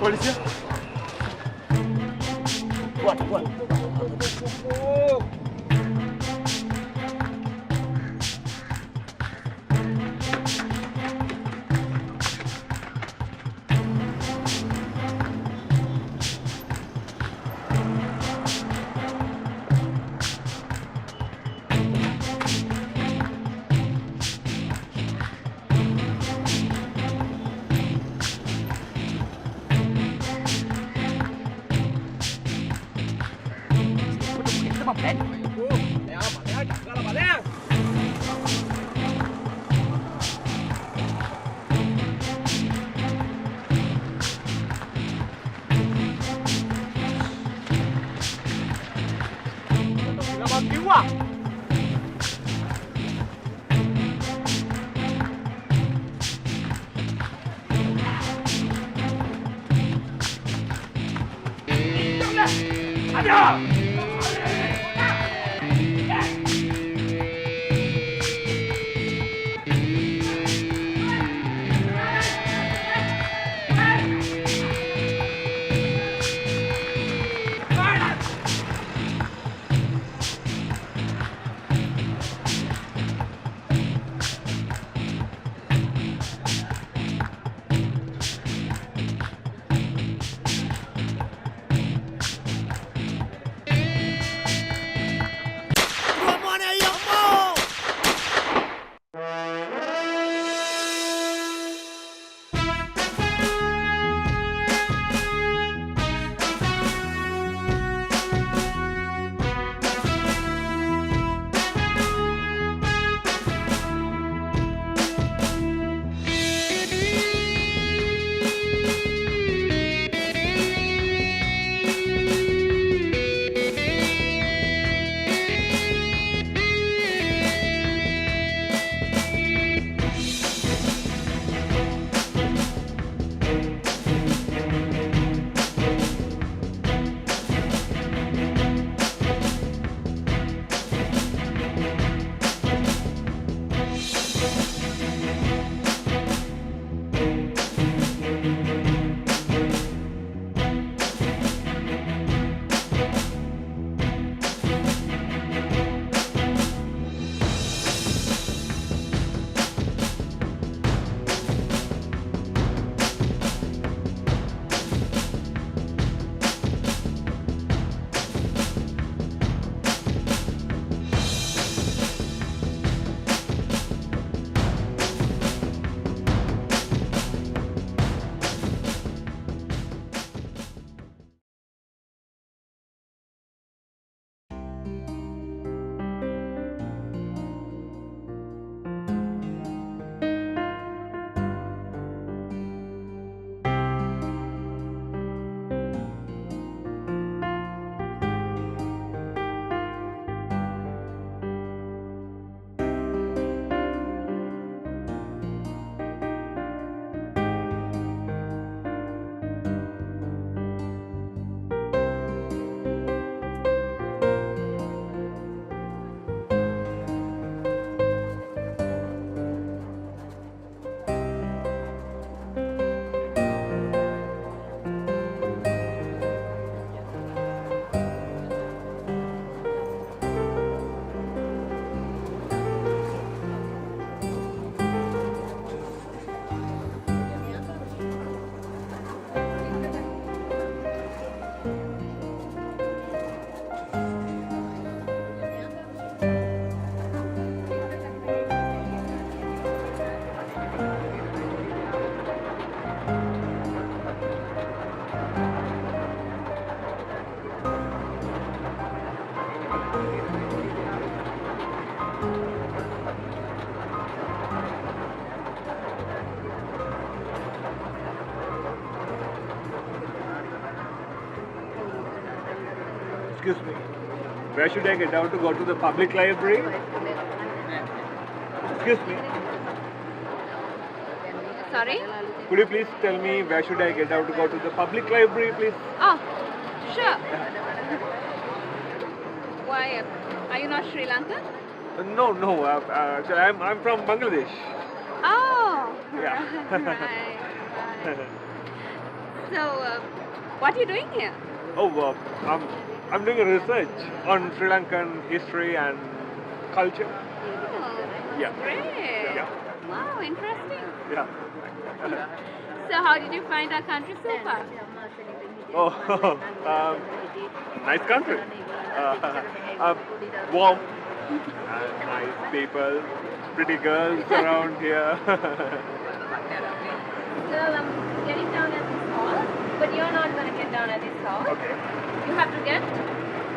polisi. Kuat. Excuse me. Where should I get down to go to the public library? Excuse me. Sorry? Could you please tell me where should I get down to go to the public library, please? Oh, sure. Why, are you not Sri Lankan? No. Actually, I'm from Bangladesh. Oh, Yeah. right. So, what are you doing here? Oh, I'm doing a research on Sri Lankan history and culture. Oh, Yeah. great. Yeah. Wow, interesting. Yeah. So, how did you find our country so far? Oh, nice country. Warm and nice people, pretty girls around here. So, I'm getting down at this hall, but you're not going to get down at this hall. Okay. You have to get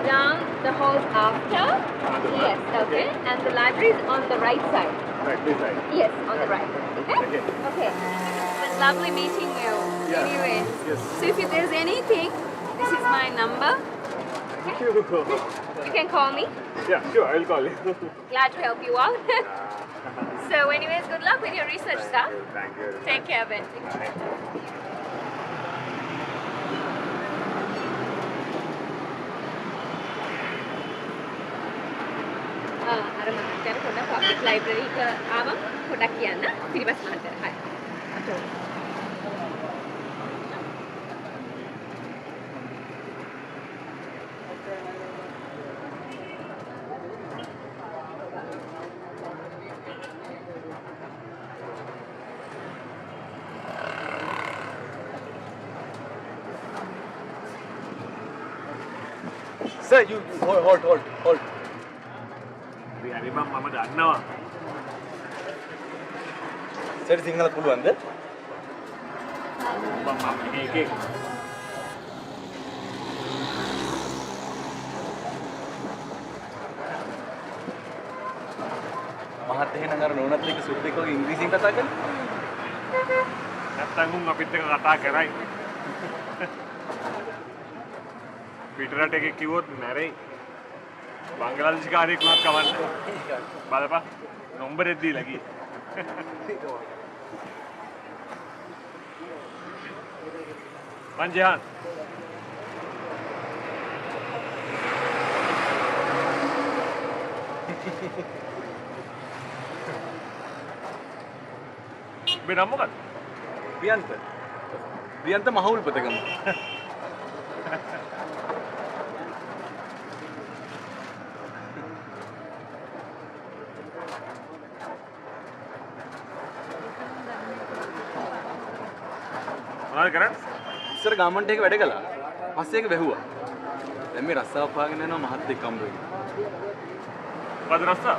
down the hall after. On the Yes, left. okay. And the library is on the right side. Right, this side. Yes, on the right. Okay? Okay. Okay. It was lovely meeting you. Yeah. Anyway. Yes. So if there's anything, this is my number. Thank you. You can call me. Yeah, sure, I'll call you. Glad to help you out. So anyways, good luck with your research stuff. Thank you. Take care, Bentley. Bye. අර මහත්තයාට පොඩ්ඩක් public library එක ආවම පොඩ්ඩක් කියන්න පිටිපස්ස මහත්තයාට. හරි. අතෝ. Sir, you hold. හරි මම දන්නවා. Sir, සිංහල පුළුවන්ද? මම මේකේ මහත් එහෙනම් අර නෝනත් එක්ක සුද්දෙක් වගේ ඉංග්‍රීසියෙන් කතා කරන්නේ? නැත්තම් උන් අපිත් එක්ක කතා කරයි. පිටරට එකේ කිව්වොත් මැරෙයි. බංගලාදේශ කාර්යයක් වුණත් කවන්න. බලපන්. නම්බරෙත් දීලා ගියේ. මංජහන්. මේ නම මොකක්ද? ප්‍රියන්ත මහවුල්පතගම. මොනවද කරන්නේ? ඉස්සර ගාමන්ට් එක වැඩ කළා. පස්සේ ඒක වැහුවා. දැන් මේ රස්සාව පාගෙන යනවා මහත් එක්ක හම්බ වෙන්න. මොකද රස්සා?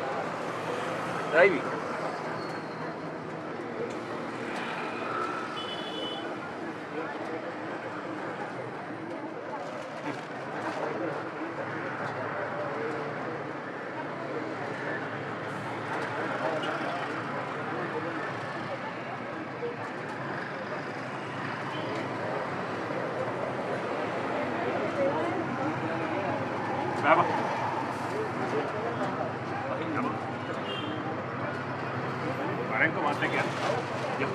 Driving. Berapa? Barang kau masak ya? Ya.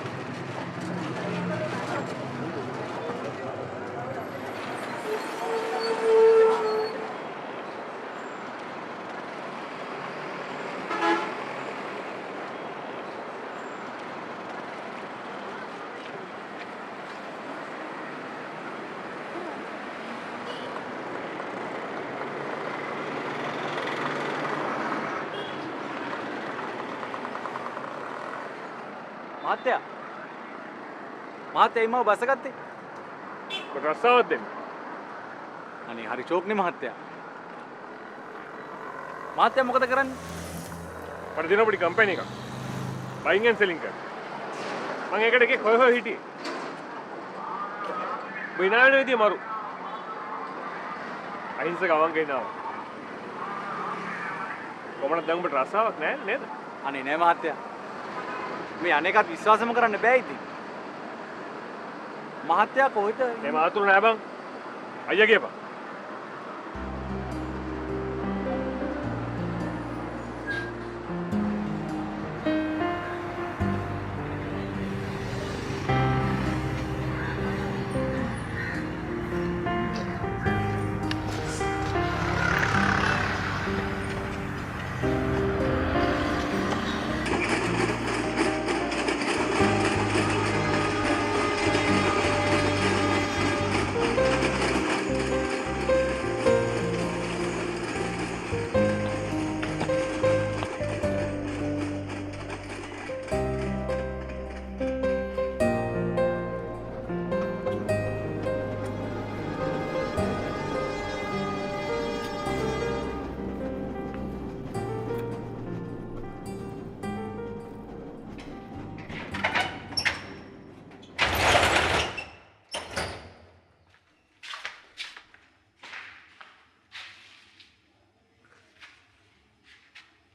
මහත්තයා ඉමව බසගත්තේ. කොට රස්සාවක් දෙන්න. අනේ හරි චෝක්නේ මහත්තයා. මහත්තයා මොකද කරන්නේ? මට දෙන පොඩි කම්පැනි එකක්. බයින් ඇන්ඩ් සෙලින් කරන. මම ඒකට එකේ හොය හිටියේ. බිනාවෙන විදිය මරු. අහිංසක අවංක ඉන්නවා. කොහොමද දැන් ඔබට රස්සාවක් නැහැ නේද? අනේ නෑ මහත්තයා. මේ අනේකත් විශ්වාසම කරන්න බෑ ඉතින්. මහත්තයා කොහෙද? මේ මාතුරු නෑ බං. අයියා කියපන්.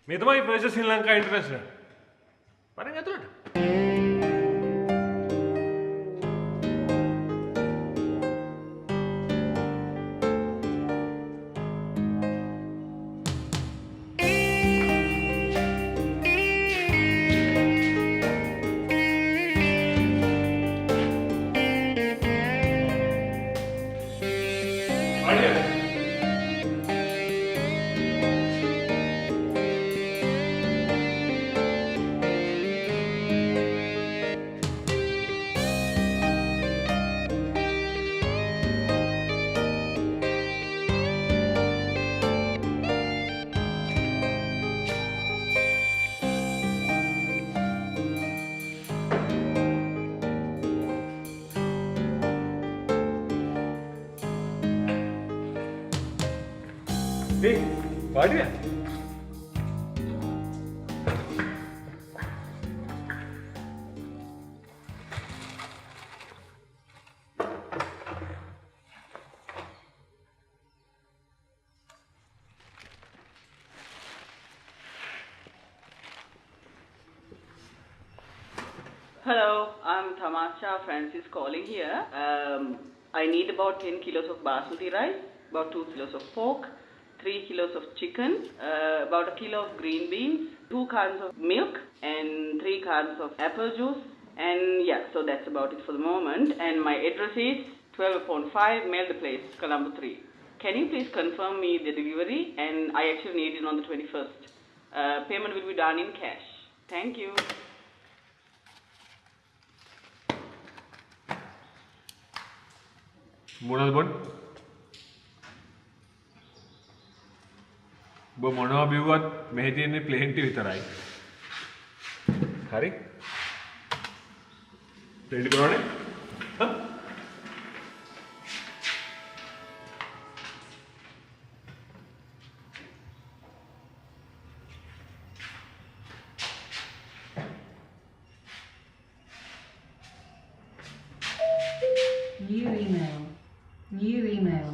මේ තමයි ෆර්ස්ට් ශ්‍රී ලංකා ඉන්ටර්නැෂනල්. පරෙන් ඇතුළට. Hey, පාඩිය. Hello, I'm Tamasha Francis calling here. I need about 10 kilos of basmati rice, about 2 kilos of pork, 3 kilos of chicken, about a kilo of green beans, 2 cans of milk, and 3 cans of apple juice. And yeah, so that's about it for the moment. And my address is 12/5 Melde Place, Colombo 3. Can you please confirm me the delivery? And I actually need it on the 21st. Payment will be done in cash. Thank you. මොනවද බොන්න? ඔබ මොනවා බිව්වත් මෙහි තියෙන්නේ plane T විතරයි. හරි? Plane T කරවන්නේ? හා? New email. New email.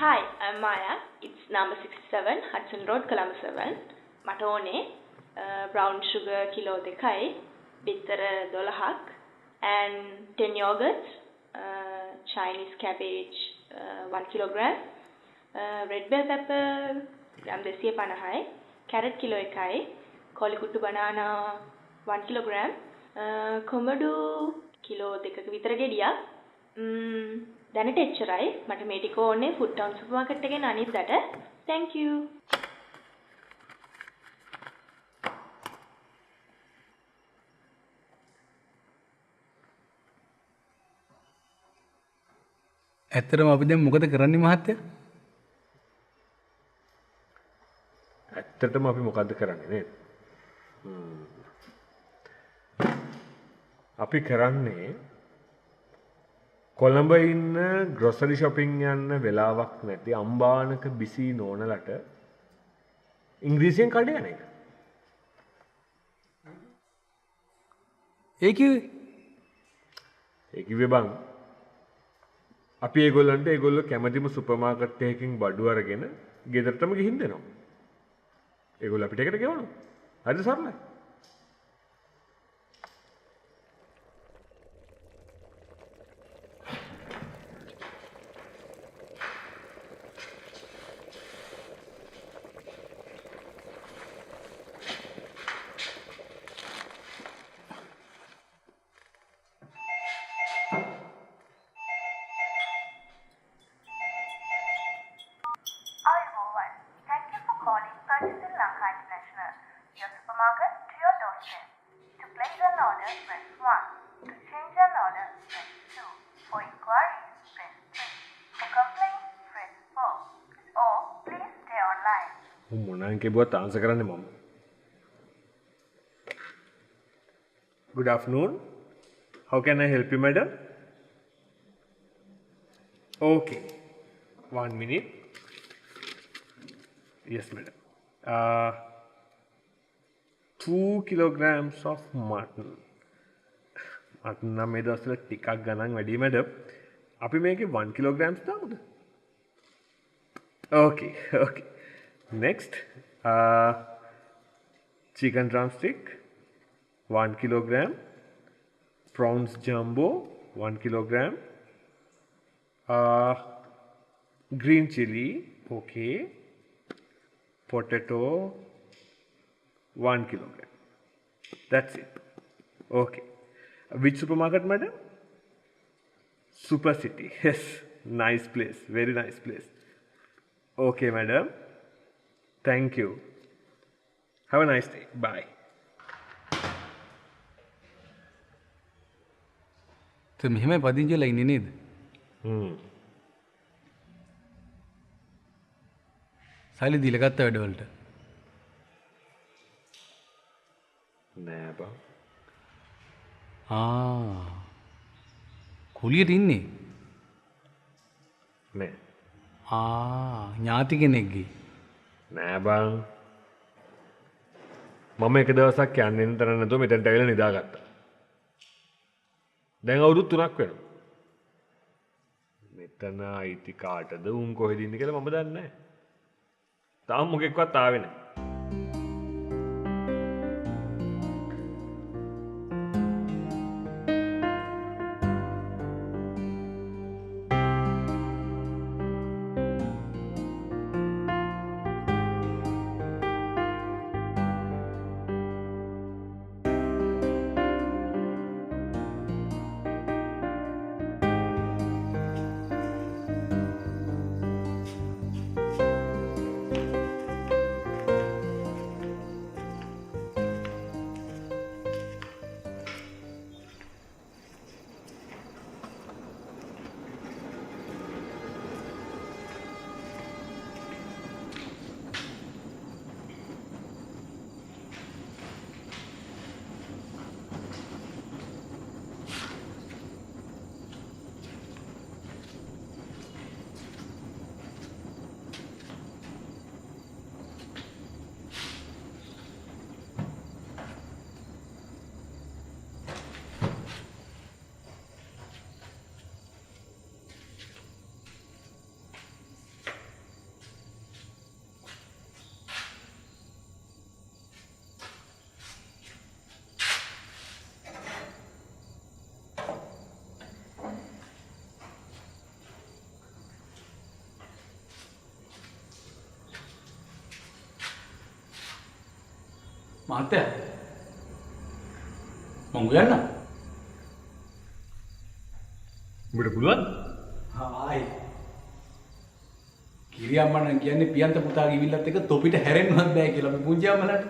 Hi, I'm Maya. It's number 67 Hudson Road, Colombo 7. මට ඕනේ brown sugar kilo 2යි, බිත්තර 12ක්, and 10 yogurts, Chinese cabbage 1 kilogram, red bell pepper gram 250යි, carrot kilo 1යි, කොලිකුට්ටු banana 1 kilogram, කොමඩු kilo 2ක විතර ගෙඩියක්. දැනට එච්චරයි. මට මේ ටික ඕනේ ෆුඩ් ටවුන් සුපර් මාකට් එකෙන් අනිද්දාට. Thank you. ඇත්තටම අපි දැන් මොකද කරන්නේ මහත්තයා? ඇත්තටම අපි මොකද්ද කරන්නේ නේද? අපි කරන්නේ කොළඹ ඉන්න ග්‍රොසරි shopping යන්න වෙලාවක් නැති අම්බානක බිසි නෝනලට ඉංග්‍රීසියෙන් කඩේ යන එක. ඒ කිව්වේ? ඒ කිව්වේ බං අපි ඒගොල්ලෝ කැමතිම සුපර් මාකට් එකකින් බඩු අරගෙන ගෙදරටම ගිහින් දෙනවා. ඒගොල්ලෝ අපිට එකට ගෙවනවා. හරිද සරලයි? option. To place an order, press 1. To change an order, press 2. For inquiries, press 3. For complaints, press 4. Or please stay online. මොනං කෙබුවත් ආන්සර් කරන්නේ මම. Good afternoon. How can I help you, madam? Okay. 1 minute. Yes, madam. 2 kilograms of mutton. Mutton නම් මේ දවස්වල ටිකක් ගණන් වැඩි, madam. අපි මේකේ 1 kilograms දාමුද? Okay, okay. Next, chicken drumstick, 1 kilogram. Prawns jumbo, 1 kilogram. Green chili, okay. Potato, 1 kilogram. That's it. Okay. Which supermarket, madam? Super City. Yes, nice place. Very nice place. Okay, madam. Thank you. Have a nice day. Bye. તો මෙහෙම පදිංචි වෙලා ඉන්නේ නේද? සල්ලි දීලා ගත්ත වැඩවලට. නෑ බං. කුලියට ඉන්නේ? නෑ. ඥාති කෙනෙක්ගේ. නෑ බං. මම එක දවසක් යන්නේ නැතර නැතුව මෙතනට ඇවිල්ලා නිදාගත්තා. දැන් අවුරුදු 3ක් වෙනවා. මෙතන අයිති කාටද උන් කොහෙද ඉන්නේ කියලා මම දන්නේ නැහැ. තාම මොකෙක්වත් ආවේ නැහැ. මහත්තයා මං ගියන්න. උඹට පුළුවන්? ආයි. කිරියම්මා නම් කියන්නේ පියන්ත පුතාගේ ඉවිල්ලත් එක තොපිට හැරෙන්නවත් බෑ කියලා මේ පුංචි අම්මලාට.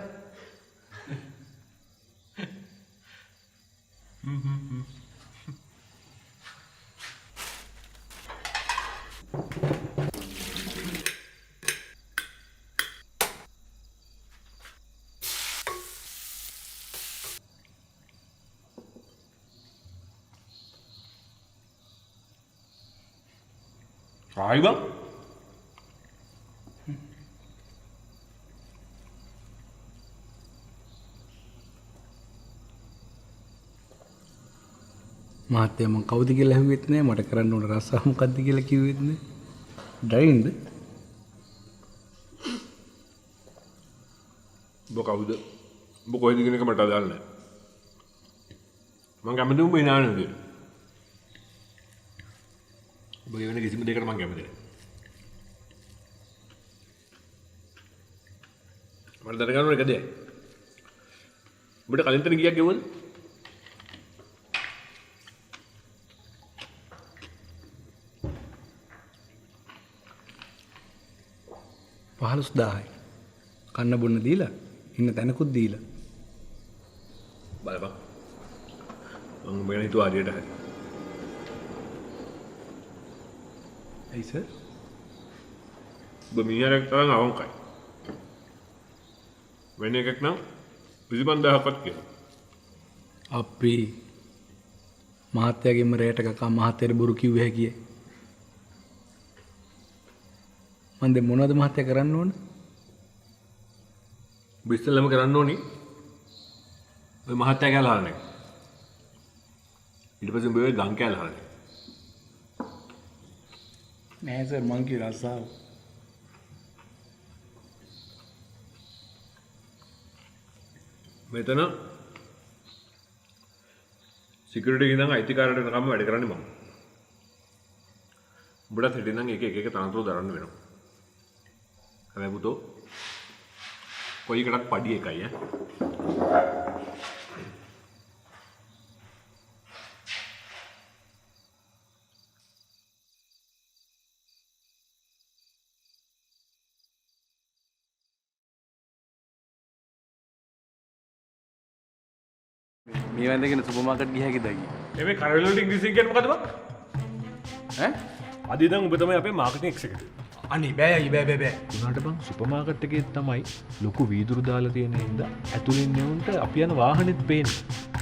ආයි බං. මහත්තයා මං කවුද කියලා ඇහුවෙත් නෑ, මට කරන්න ඕන රස්සාව මොකද්ද කියලා කිව්වෙත් නෑ. ඩ්‍රයිවින්ද? ඔබ කවුද? ඔබ කොහෙද කියන එක මට අදාළ නෑ. මං කැමති උඹ ඉනාන විදියට. ඔබ වෙන කිසිම දෙයකට මං කැමති නෑ. මට දැනගන්න ඕන එක දෙයක්. ඔබට කලින් තැන ගියක් ගෙවුවද? $15,000යි. කන්න බොන්න දීලා, ඉන්න තැනකුත් දීලා. බලපන්. මම මෙන්න හිතුවා ආදියට හරි. ඇයි සර්? ඔබ මීහරක් තරම් අවංකයි. වෙන එකක් නම් 25000ක්වත් කියනවා. අපි මහත්තයාගෙම රේට කකා මහත්තයට බොරු කිව්වේ හැකියි. මන්ද මොනවද මහත්තයා කරන්න ඕන? ඔබ ඉස්සෙල්ලාම කරන්න ඕනි ඔය මහත්තයා කෑල්ල හරන එක. ඊට පස්සේ ඔබ ඔය ගම් කෑල්ල හරන එක. නෑ සර් මං කිය රස්සාව. මෙතන සිකියුරිටි ඉඳන් අයිතිකාරයට වෙනකම් වැඩ කරන්නේ මම. උඹට හිටින් නම් එක තනතුරු දරන්න වෙනවා. හැබැයි පුතෝ කොයි එකටත් පඩි එකයි ඈ. මේ වැන්දගෙන සුපර් මාකට් ගියා කිව්ද ගියේ? මේ කරවල වලට ඉංග්‍රීසියෙන් කියන්නේ මොකද බං? ඈ? අද ඉඳන් ඔබ තමයි අපේ මාකටිං එක්සිකියුටිව්. අනේ බෑ බෑ. උනාට බං සුපර් මාකට් එකේ තමයි ලොකු වීදුරු දාලා තියෙන හින්දා ඇතුලින් නෙවුන්ට අපි යන වාහනේත් පේන්නේ.